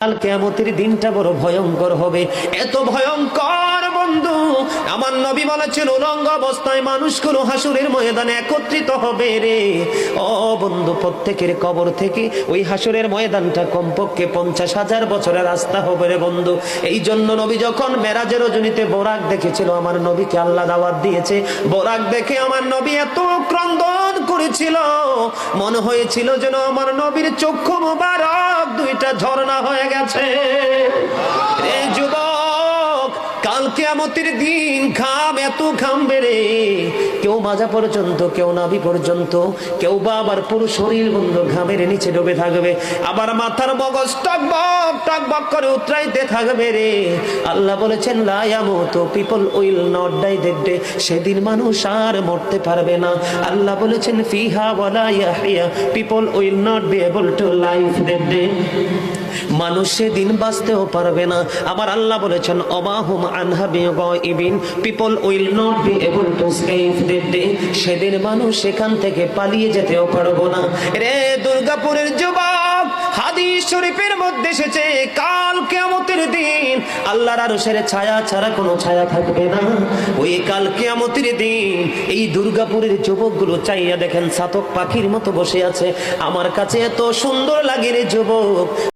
কাল কিয়ামতের দিনটা বড় ভয়ঙ্কর হবে, এত ভয়ঙ্কর বন্ধু। আমার নবী বলেছেন উলঙ্গ অবস্থায় মানুষগুলো হাসুরের ময়দানে একত্রিত হবে রে। ও বন্ধু, প্রত্যেকের কবর থেকে ওই হাসুরের ময়দানটা কমপক্ষে 50,000 বছরের রাস্তা হবে রে বন্ধু। এই জন্য নবী যখন মেরাজের রজনীতে বোরাক দেখেছিল, আমার নবীকে আল্লাহ দাওয়াত দিয়েছে, বোরাক দেখে আমার নবী এত ক্রন্দন করেছিল, মনে হয়েছিল যেন আমার নবীর চক্ষু মুবারক দুইটা ঝর্ণা হয়ে গেছে। এই যুবক, কাল কিয়ামতের দিন ঘাম এত ঘামবে রে, কেউ মাজা পর্যন্ত, কেউ নাভি পর্যন্ত, কেউ বা আবার পুরো শরীর বন্ধু ঘামের নিচে ডুবে থাকবে, আবার মাথার মগজ টকবক টকবক করে উতরাইতে থাকবে রে। আল্লাহ বলেছেন লা ইয়ামুতু, people will not die that day, সেদিন মানুষ আর মরতে পারবে না। আল্লাহ বলেছেন ফিহা ওয়ালা ইয়াহইয়া, people will not be able to live that day, মানুষ সেদিন বাঁচতেও পারবে না। আবার আল্লাহ বলেছেন অমাহুম আনহা বিগাইবিন, people will not be able to escape that day, সেদিন মানুষ সেখান থেকে পালিয়ে যেতেও পারবো না রে। দুর্গাপুরের যুবক, হাদিস শরীফের মধ্যে এসেছে কাল কিয়ামতের দিন আল্লাহর আরশের ছায়া ছাড়া কোনো ছায়া থাকবে না। ওই কাল কিয়ামতের দিন এই দুর্গাপুরের যুবকগুলো চাইয়া দেখেন চাতক পাখির মতো বসে আছে। আমার কাছে এত সুন্দর লাগে রে যুবক।